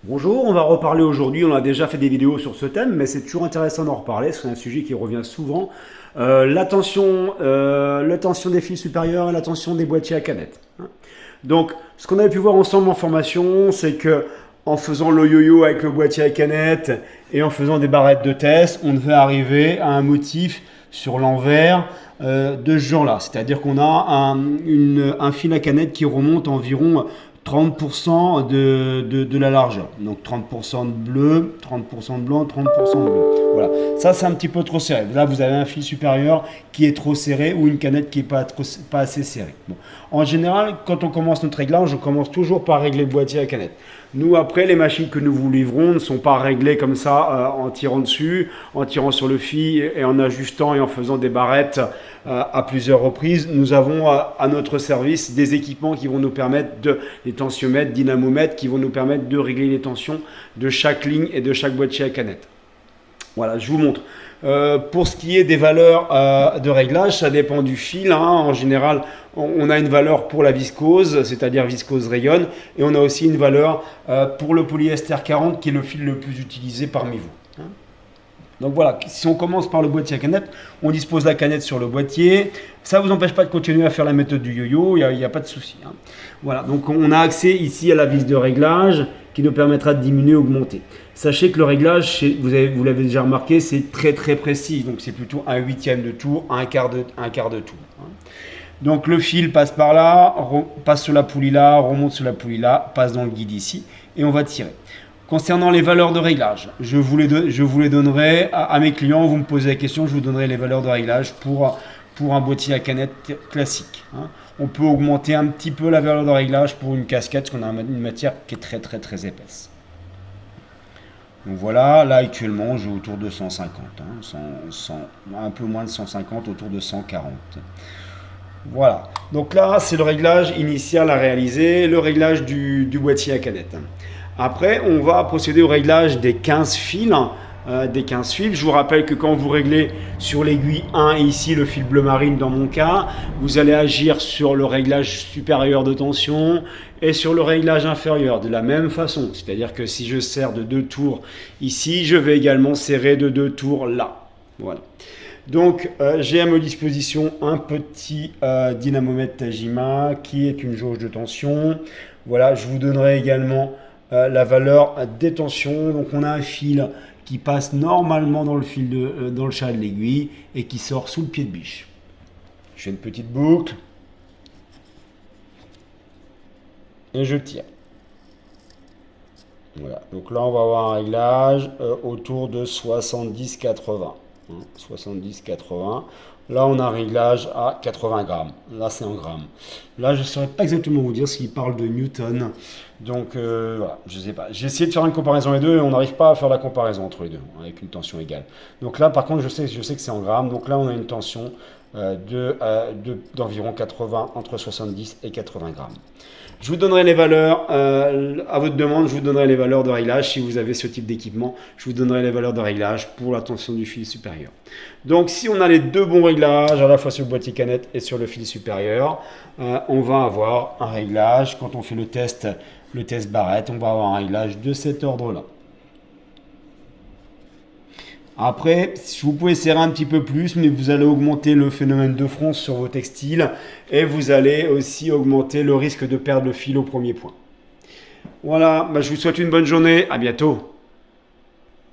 Bonjour, on va reparler aujourd'hui, on a déjà fait des vidéos sur ce thème, mais c'est toujours intéressant d'en reparler, c'est un sujet qui revient souvent. La tension des fils supérieurs et la tension des boîtiers à canettes. Donc, ce qu'on avait pu voir ensemble en formation, c'est que en faisant le yo-yo avec le boîtier à canettes et en faisant des barrettes de test, on devait arriver à un motif sur l'envers de ce genre-là. C'est-à-dire qu'on a un fil à canette qui remonte environ 30% de la largeur. Donc 30% de bleu, 30% de blanc, 30% de bleu. Voilà. Ça, c'est un petit peu trop serré. Là, vous avez un fil supérieur qui est trop serré ou une canette qui n'est pas assez serrée. Bon. En général, quand on commence notre réglage, on commence toujours par régler le boîtier à canette. Nous, après, les machines que nous vous livrons ne sont pas réglées comme ça, en tirant dessus, en tirant sur le fil et en ajustant et en faisant des barrettes à plusieurs reprises. Nous avons à notre service des équipements qui vont nous permettre des tensiomètres, dynamomètres, qui vont nous permettre de régler les tensions de chaque ligne et de chaque boîtier à canette. Voilà, je vous montre. Pour ce qui est des valeurs de réglage, ça dépend du fil. En général, on a une valeur pour la viscose, c'est-à-dire viscose rayonne, et on a aussi une valeur pour le polyester 40, qui est le fil le plus utilisé parmi vous. Donc voilà, si on commence par le boîtier à canette, on dispose la canette sur le boîtier. Ça ne vous empêche pas de continuer à faire la méthode du yo-yo, il n'y a pas de souci. Voilà, donc on a accès ici à la vis de réglage qui nous permettra de diminuer, augmenter. Sachez que le réglage, vous l'avez déjà remarqué, c'est très très précis. Donc c'est plutôt un huitième de tour, un quart de tour. Donc le fil passe par là, passe sur la poulie là, remonte sur la poulie là, passe dans le guide ici et on va tirer. Concernant les valeurs de réglage, je vous les donnerai à mes clients. Vous me posez la question, je vous donnerai les valeurs de réglage pour un boîtier à canette classique. On peut augmenter un petit peu la valeur de réglage pour une casquette, parce qu'on a une matière qui est très très très épaisse. Donc voilà, là actuellement, j'ai autour de 150, un peu moins de 150, autour de 140. Voilà, donc là, c'est le réglage initial à réaliser, le réglage du boîtier à canette. Après, on va procéder au réglage des 15 fils. Je vous rappelle que quand vous réglez sur l'aiguille 1, ici le fil bleu marine dans mon cas, vous allez agir sur le réglage supérieur de tension et sur le réglage inférieur de la même façon. C'est-à-dire que si je serre de 2 tours ici, je vais également serrer de 2 tours là. Voilà. Donc j'ai à ma disposition un petit dynamomètre Tajima qui est une jauge de tension. Voilà, je vous donnerai également la valeur des tensions. Donc on a un fil qui passe normalement dans le chat de l'aiguille et qui sort sous le pied de biche. Je fais une petite boucle et je tire. Voilà, donc là on va avoir un réglage autour de 70-80. 70-80. Là, on a un réglage à 80 grammes. Là, c'est en grammes. Là, je ne saurais pas exactement vous dire s'il parle de Newton. Donc, voilà, je ne sais pas. J'ai essayé de faire une comparaison des deux et on n'arrive pas à faire la comparaison entre les deux avec une tension égale. Donc là, par contre, je sais que c'est en grammes. Donc là, on a une tension d'environ 80, entre 70 et 80 grammes. Je vous donnerai les valeurs, à votre demande, je vous donnerai les valeurs de réglage. Si vous avez ce type d'équipement, je vous donnerai les valeurs de réglage pour la tension du fil supérieur. Donc si on a les deux bons réglages, à la fois sur le boîtier canette et sur le fil supérieur, on va avoir un réglage, quand on fait le test barrette, on va avoir un réglage de cet ordre-là. Après, vous pouvez serrer un petit peu plus, mais vous allez augmenter le phénomène de fronce sur vos textiles et vous allez aussi augmenter le risque de perdre le fil au premier point. Voilà, je vous souhaite une bonne journée, à bientôt.